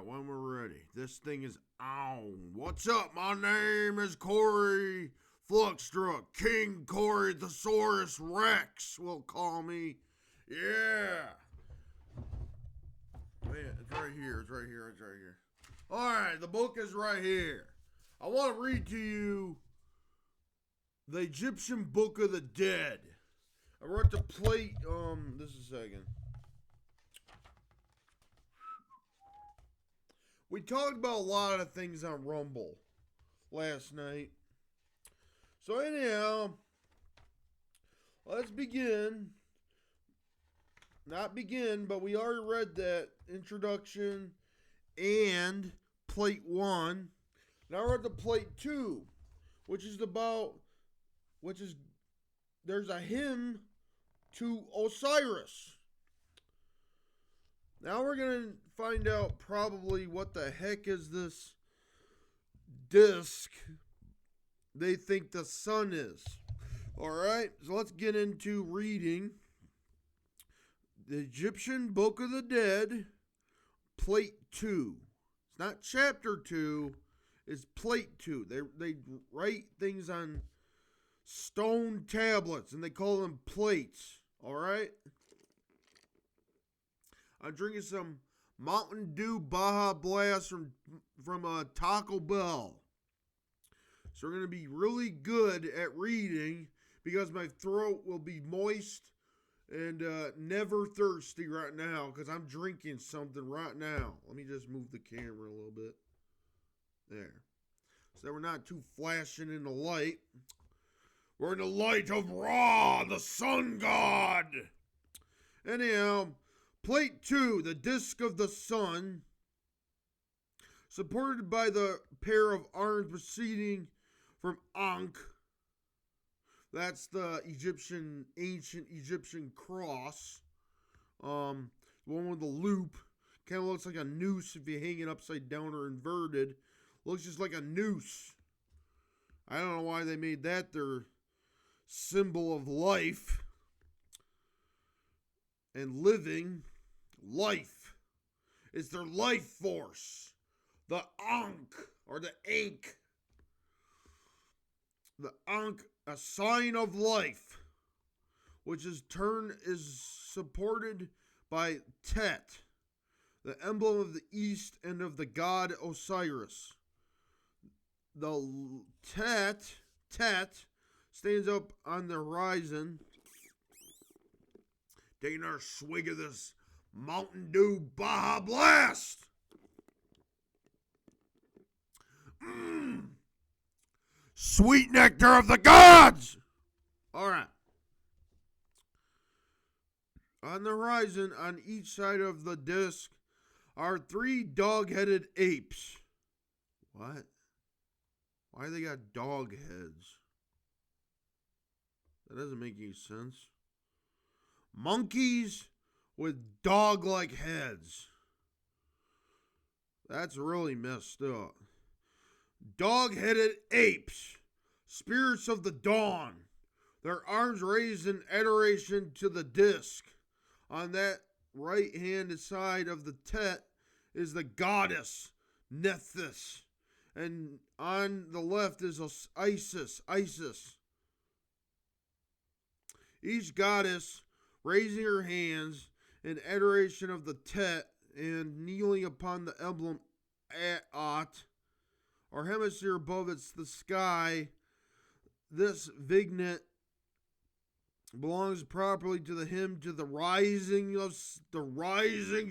when we're ready. This thing is on. What's up? My name is Cory Flokstra. King Cory the Osiris Rex will call me. Yeah. Man, it's right here. It's right here. It's right here. Alright, the book is right here. I want to read to you the Egyptian Book of the Dead. I wrote the plate, this is a second. We talked about a lot of things on Rumble last night. So anyhow, let's begin. Not begin, but we already read that introduction and plate 1. Now we're at the plate 2, there's a hymn to Osiris. Now we're going to find out probably what the heck is this disc they think the sun is. Alright, so let's get into reading the Egyptian Book of the Dead, plate 2. It's not chapter 2, it's plate 2. They write things on stone tablets and they call them plates. Alright? I'm drinking some Mountain Dew Baja Blast from Taco Bell. So we're going to be really good at reading because my throat will be moist and never thirsty right now because I'm drinking something right now. Let me just move the camera a little bit. There. So that we're not too flashing in the light. We're in the light of Ra, the sun god. Anyhow, plate 2, the disc of the sun, supported by the pair of arms proceeding from Ankh. That's the ancient Egyptian cross. One with the loop. Kind of looks like a noose if you hang it upside down or inverted. Looks just like a noose. I don't know why they made that their symbol of life and living. Life. It's their life force. The Ankh, or the Ankh. The Ankh, a sign of life, which is supported by Tet, the emblem of the east and of the god Osiris. The Tet stands up on the horizon. Taking our swig of this Mountain Dew Baja Blast. Sweet nectar of the gods. All right. On the horizon, on each side of the disc, are 3 dog-headed apes. What? Why they got dog heads? That doesn't make any sense. Monkeys with dog-like heads. That's really messed up. Dog-headed apes, spirits of the dawn, their arms raised in adoration to the disc. On that right-hand side of the Tet is the goddess Nephthys, and on the left is Isis. Each goddess raising her hands in adoration of the Tet and kneeling upon the emblem At, or hemisphere above it's the sky. This vignette belongs properly to the hymn to the rising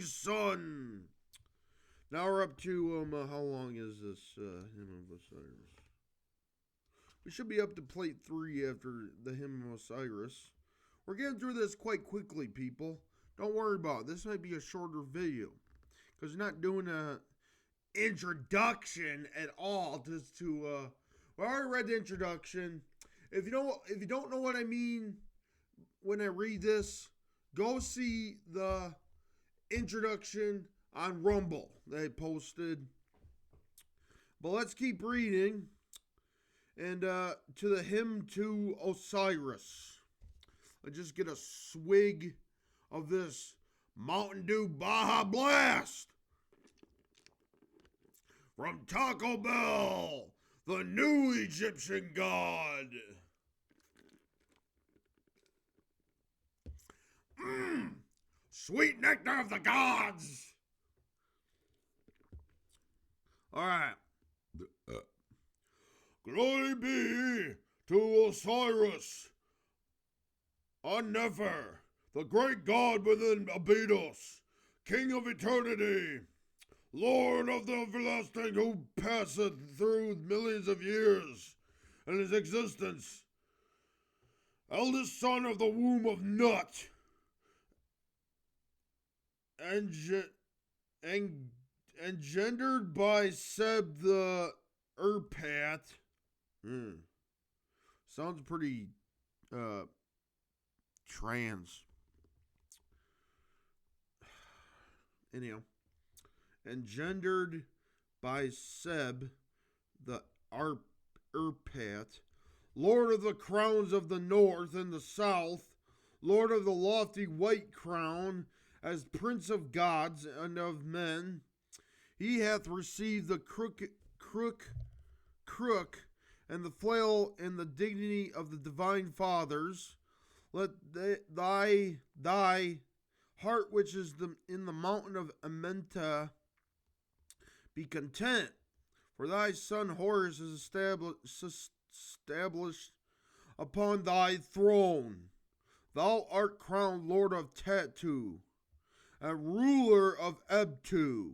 sun. Now we're up to how long is this hymn of Osiris? We should be up to plate 3 after the hymn of Osiris. We're getting through this quite quickly, people. Don't worry about it. This might be a shorter video because we're not doing a introduction at all. We already read the introduction. If you don't know what I mean when I read this, go see the introduction on Rumble that I posted. But let's keep reading. And to the hymn to Osiris. Let's just get a swig of this Mountain Dew Baja Blast. from Taco Bell, the new Egyptian god. Sweet nectar of the gods. All right. Glory be to Osiris, on Nefer, the great god within Abydos, King of eternity, Lord of the everlasting, who passeth through millions of years in his existence, eldest son of the womb of Nut, engendered by Seb the Erpat. Sounds pretty trans. Anyhow, engendered by Seb the Erpat, Lord of the crowns of the north and the south, Lord of the lofty white crown, as Prince of gods and of men, he hath received the crook, and the flail and the dignity of the divine fathers. Let thy heart which is in the mountain of Amenta be content, for thy son Horus is established upon thy throne. Thou art crowned Lord of Tatu, and ruler of Ebtu.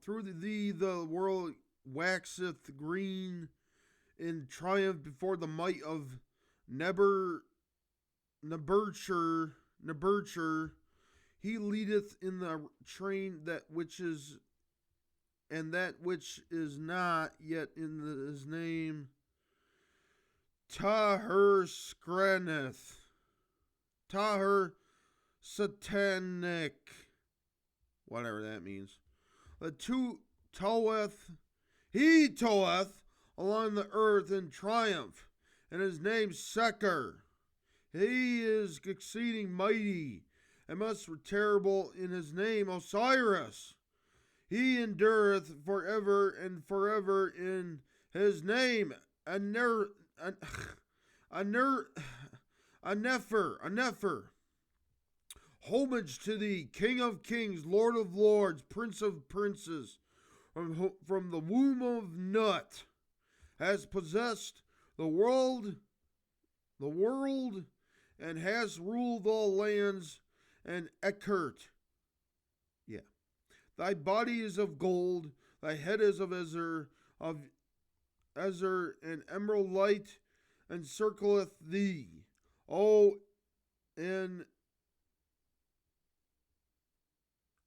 Through thee the world waxeth green in triumph before the might of Nebercher. He leadeth in the train that which is, and that which is not yet in his name. Taher Skraneth, Taher Satanic, whatever that means. The two he toweth along the earth in triumph, and his name Seker. He is exceeding mighty, and most terrible in his name Osiris. He endureth forever and forever in his name a Nefer. Homage to thee, King of kings, Lord of lords, Prince of princes, from the womb of Nut, has possessed the world, and has ruled all lands and Ekert. Yeah. Thy body is of gold, thy head is of Ezer, and emerald light encircleth thee. And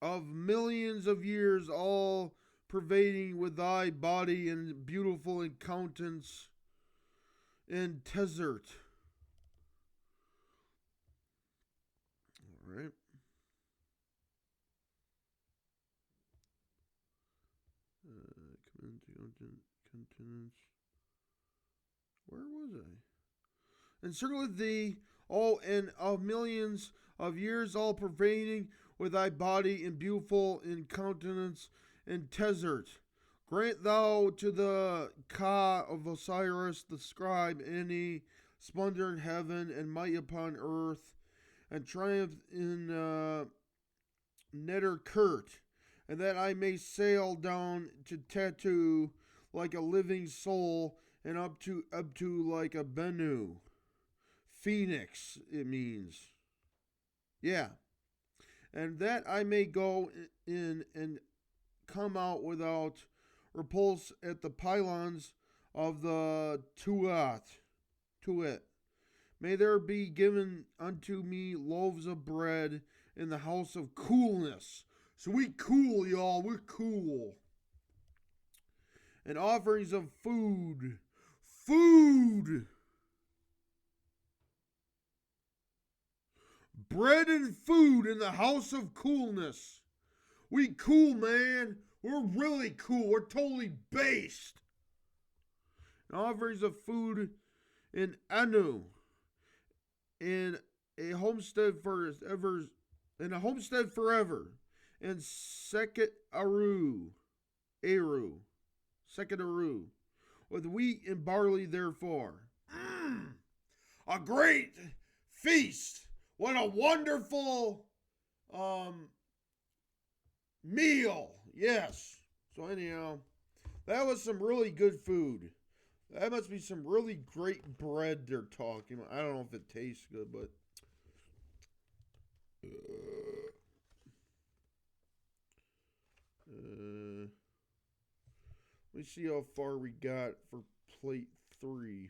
of millions of years, all pervading with thy body and beautiful in countenance in desert. All right. Continents. Where was I? Encircleth thee, and of millions of years, all pervading with thy body and beautiful in countenance and desert. Grant thou to the Ka of Osiris, the scribe, any splendor in heaven and might upon earth, and triumph in Netherkert, and that I may sail down to Tatu like a living soul, and up to like a Bennu. Phoenix, it means. Yeah. And that I may go in and come out without repulse at the pylons of the Tuat. May there be given unto me loaves of bread in the house of coolness. So we cool, y'all. We're cool. And offerings of food. Bread and food in the house of coolness. We cool, man. We're really cool. We're totally based. And offerings of food in Anu. In a homestead forever. In Seket Aru. Eru, second Eru, with wheat and barley therefore. A great feast. What a wonderful meal. Yes. So anyhow, that was some really good food. That must be some really great bread they're talking about. I don't know if it tastes good, but let me see how far we got for plate 3.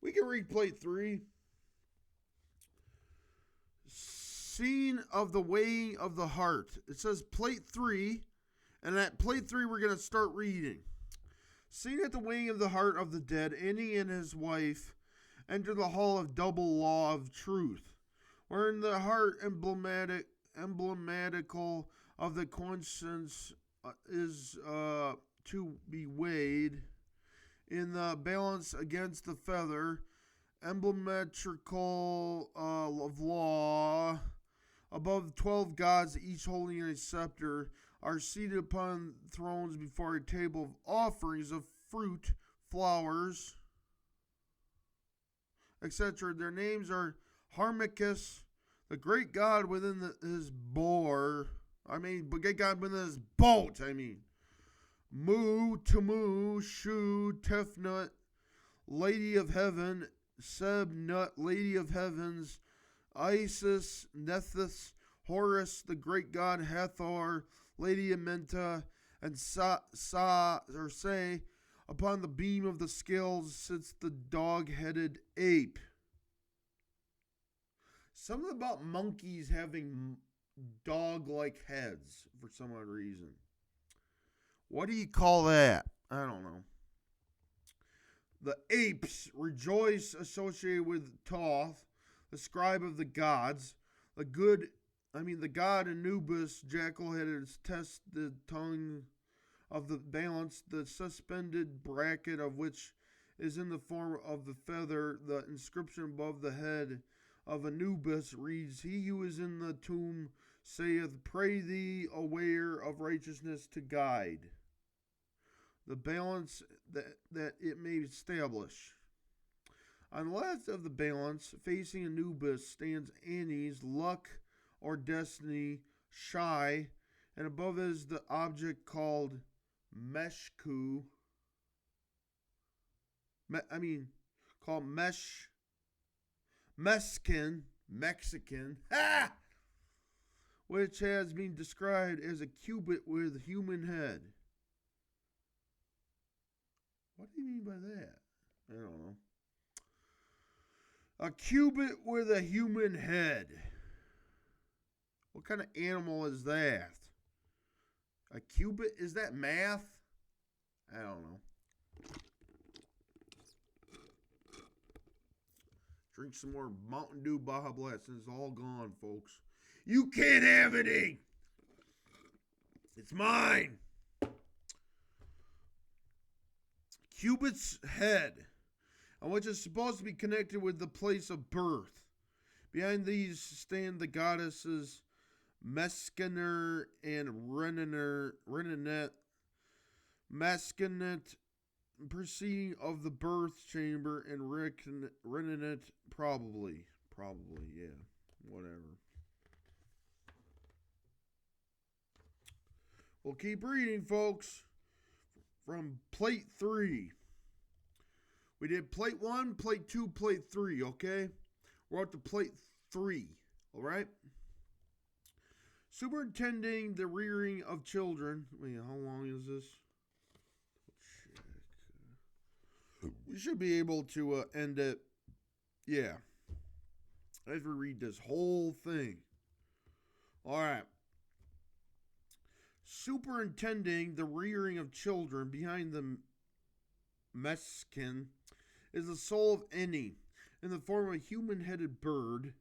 We can read plate 3. Scene of the weighing of the heart. It says plate 3, and at plate 3 we're going to start reading. Seen at the weighing of the heart of the dead, Annie and his wife enter the hall of double law of truth, wherein the heart emblematical of the conscience is to be weighed in the balance against the feather, emblematical of law. Above 12 gods, each holding a scepter, are seated upon thrones before a table of offerings of fruit, flowers, etc. Their names are Harmachis, the great god within his boat. Mu, Tamu, Shu, Tefnut, Lady of Heaven, Sebnut, Lady of Heavens, Isis, Nethys, Horus, the great god Hathor, Lady Amenta, and Say, upon the beam of the scales sits the dog-headed ape. Something about monkeys having dog-like heads for some odd reason. What do you call that? I don't know. The apes rejoice associated with Thoth, the scribe of the gods. The god Anubis, jackal-headed, tests the tongue of the balance, the suspended bracket of which is in the form of the feather. The inscription above the head of Anubis reads, He who is in the tomb saith, Pray thee, aware of righteousness to guide the balance that it may establish. On the left of the balance, facing Anubis, stands Annie's luck or destiny, shy, and above is the object called Meshku. Called Mexican, which has been described as a cubit with human head. What do you mean by that? I don't know. A cubit with a human head. What kind of animal is that? A cubit? Is that math? I don't know. Drink some more Mountain Dew Baja Blast. It's all gone, folks. You can't have any. It's mine. Cubit's head, and which is supposed to be connected with the place of birth. Behind these stand the goddesses Meskener and Renenet. Meskenet proceeding of the birth chamber, and Renenet probably, yeah, whatever. We'll keep reading, folks. From plate 3. We did plate 1, plate 2, plate 3, okay? We're up to plate 3, all right? Superintending the rearing of children. Wait, how long is this? We should be able to end it. Yeah. As we read this whole thing. All right. Superintending the rearing of children behind the meskin is the soul of Eni in the form of a human-headed bird.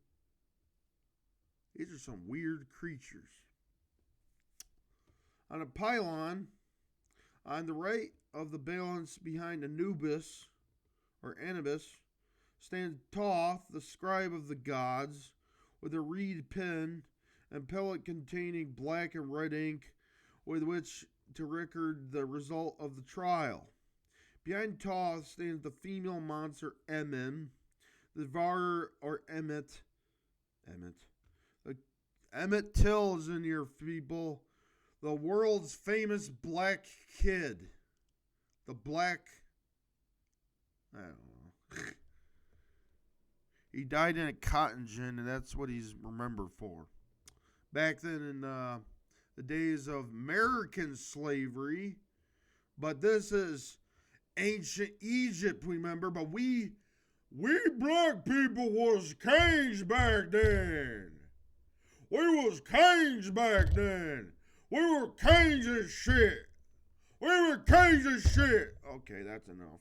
These are some weird creatures. On a pylon, on the right of the balance behind Anubis, stands Thoth, the scribe of the gods, with a reed pen and pellet containing black and red ink, with which to record the result of the trial. Behind Thoth stands the female monster Emin, the devourer or Emmet. Emmett Till is in here, people. The world's famous black kid. The black... I don't know. He died in a cotton gin, and that's what he's remembered for. Back then in the days of American slavery. But this is ancient Egypt, remember? But we black people was kings back then. We was kings back then. We were kings and shit. We were kings and shit. Okay, that's enough.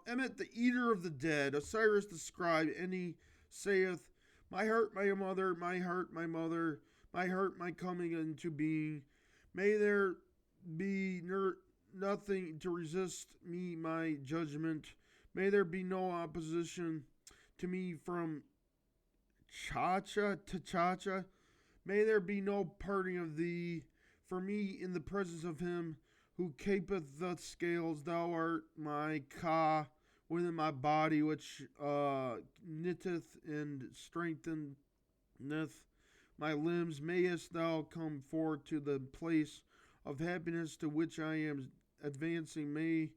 Emmet, the eater of the dead, Osiris described, and he saith, my heart, my mother, my heart, my mother, my heart, my coming into being. May there be nothing to resist me, my judgment. May there be no opposition to me from Chacha to Chacha. May there be no parting of thee for me in the presence of him who capeth the scales. Thou art my Ka within my body, which knitteth and strengtheneth my limbs. Mayest thou come forth to the place of happiness to which I am advancing. May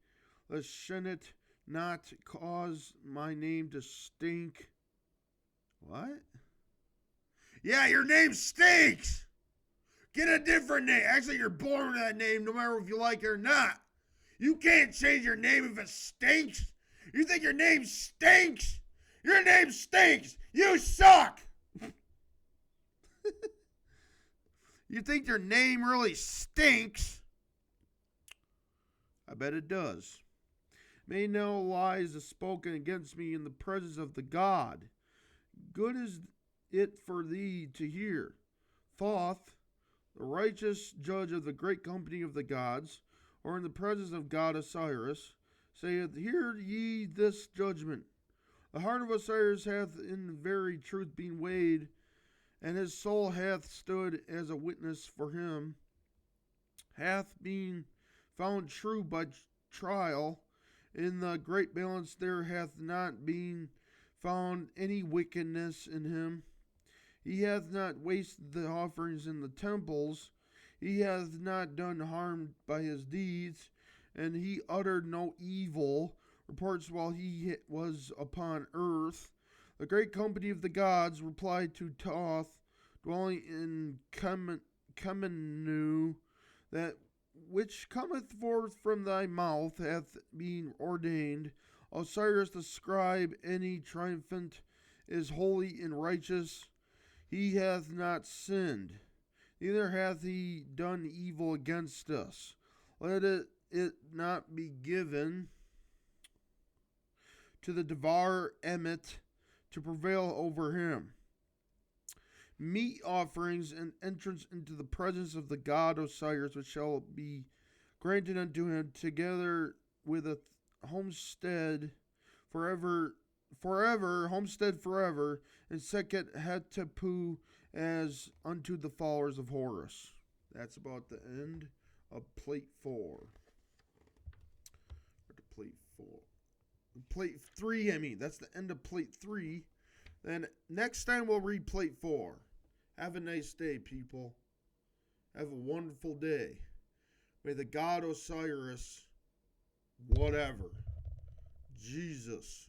the Shenet not cause my name to stink. What? Yeah, your name stinks! Get a different name. Actually, you're born with that name no matter if you like it or not. You can't change your name if it stinks. You think your name stinks? Your name stinks. You suck. You think your name really stinks? I bet it does. May no lies are spoken against me in the presence of the God. Good is it for thee to hear. Thoth, the righteous judge of the great company of the gods, or in the presence of God Osiris, saith, hear ye this judgment. The heart of Osiris hath in very truth been weighed, and his soul hath stood as a witness for him, hath been found true by trial. In the great balance there hath not been found any wickedness in him. He hath not wasted the offerings in the temples. He hath not done harm by his deeds, and he uttered no evil reports while he was upon earth. The great company of the gods replied to Thoth, dwelling in Kemenu, that which cometh forth from thy mouth hath been ordained. Osiris the scribe, any triumphant, is holy and righteous. He hath not sinned, neither hath he done evil against us. Let it not be given to the devourer Emmet to prevail over him. Meat offerings and entrance into the presence of the god Osiris, which shall be granted unto him, together with a homestead forever, and second Hetepu as unto the followers of Horus. That's about the end of plate 4. Plate 3, I mean, that's the end of plate 3. Then next time we'll read plate 4. Have a nice day, people. Have a wonderful day. May the god Osiris, whatever, Jesus,